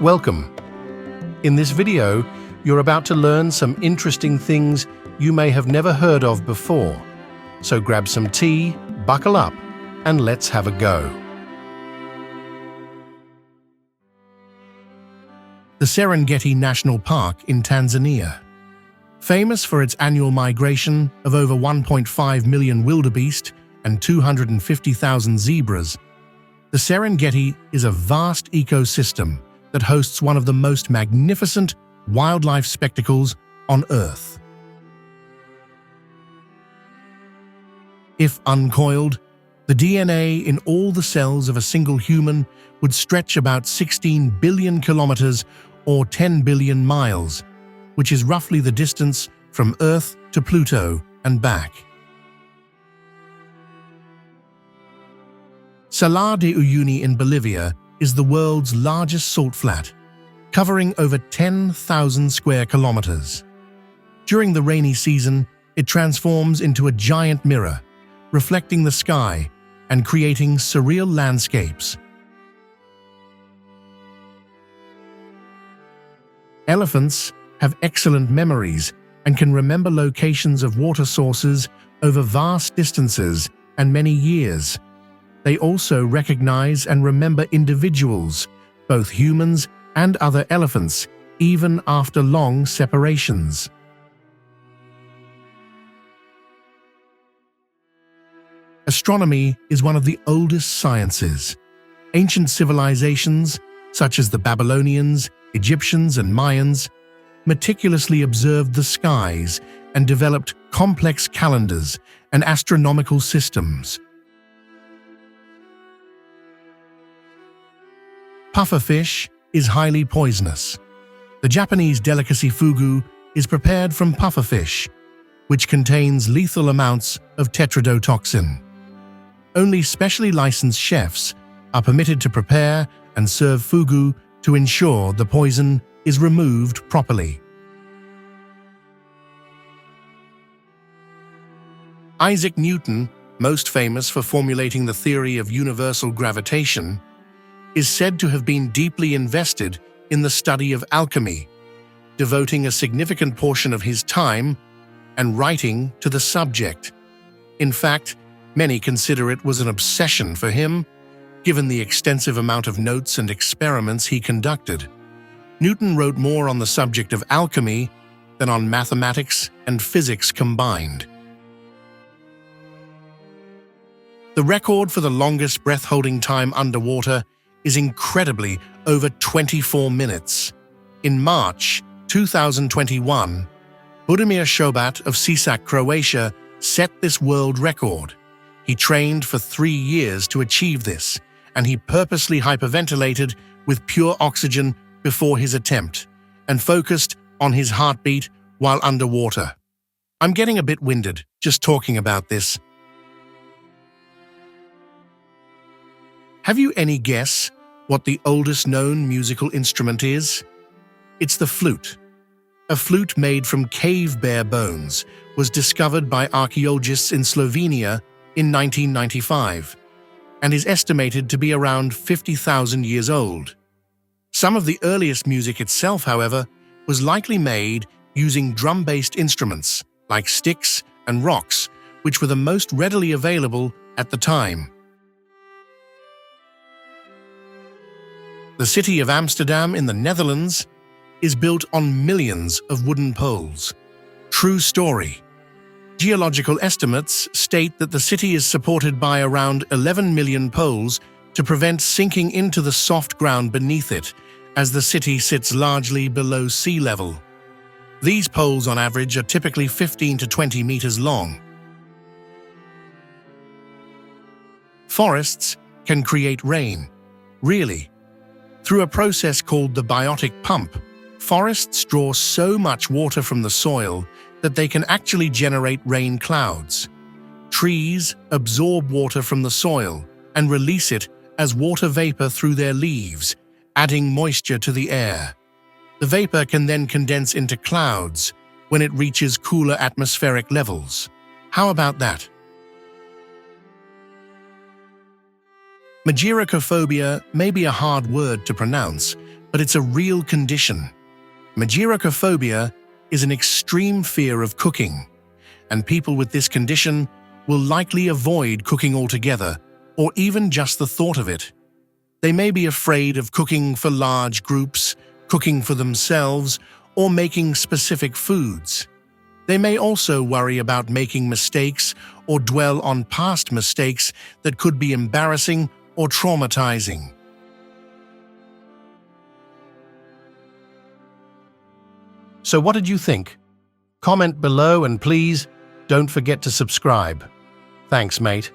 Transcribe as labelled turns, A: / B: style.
A: Welcome. In this video, you're about to learn some interesting things you may have never heard of before. So grab some tea, buckle up, and let's have a go. The Serengeti National Park in Tanzania. Famous for its annual migration of over 1.5 million wildebeest and 250,000 zebras, the Serengeti is a vast ecosystem that hosts one of the most magnificent wildlife spectacles on Earth. If uncoiled, the DNA in all the cells of a single human would stretch about 16 billion kilometers or 10 billion miles, which is roughly the distance from Earth to Pluto and back. Salar de Uyuni in Bolivia is the world's largest salt flat, covering over 10,000 square kilometers. During the rainy season, it transforms into a giant mirror, reflecting the sky and creating surreal landscapes. Elephants have excellent memories and can remember locations of water sources over vast distances and many years. They also recognize and remember individuals, both humans and other elephants, even after long separations. Astronomy is one of the oldest sciences. Ancient civilizations, such as the Babylonians, Egyptians, and Mayans, meticulously observed the skies and developed complex calendars and astronomical systems. Pufferfish is highly poisonous. The Japanese delicacy fugu is prepared from pufferfish, which contains lethal amounts of tetrodotoxin. Only specially licensed chefs are permitted to prepare and serve fugu to ensure the poison is removed properly. Isaac Newton, most famous for formulating the theory of universal gravitation, is said to have been deeply invested in the study of alchemy, devoting a significant portion of his time and writing to the subject. In fact, many consider it was an obsession for him, given the extensive amount of notes and experiments he conducted. Newton wrote more on the subject of alchemy than on mathematics and physics combined. The record for the longest breath-holding time underwater is incredibly over 24 minutes. In March 2021, Budimir Shobat of Sisak, Croatia, set this world record. He trained for 3 years to achieve this, and he purposely hyperventilated with pure oxygen before his attempt, and focused on his heartbeat while underwater. I'm getting a bit winded just talking about this. Have you any guess what the oldest known musical instrument is? It's the flute. A flute made from cave bear bones was discovered by archaeologists in Slovenia in 1995 and is estimated to be around 50,000 years old. Some of the earliest music itself, however, was likely made using drum-based instruments like sticks and rocks, which were the most readily available at the time. The city of Amsterdam in the Netherlands is built on millions of wooden poles. True story. Geological estimates state that the city is supported by around 11 million poles to prevent sinking into the soft ground beneath it, as the city sits largely below sea level. These poles on average are typically 15 to 20 meters long. Forests can create rain. Really? Through a process called the biotic pump, forests draw so much water from the soil that they can actually generate rain clouds. Trees absorb water from the soil and release it as water vapor through their leaves, adding moisture to the air. The vapor can then condense into clouds when it reaches cooler atmospheric levels. How about that? Magiricophobia may be a hard word to pronounce, but it's a real condition. Magiricophobia is an extreme fear of cooking, and people with this condition will likely avoid cooking altogether, or even just the thought of it. They may be afraid of cooking for large groups, cooking for themselves, or making specific foods. They may also worry about making mistakes or dwell on past mistakes that could be embarrassing or traumatizing. So what did you think? Comment below and please don't forget to subscribe. Thanks, mate.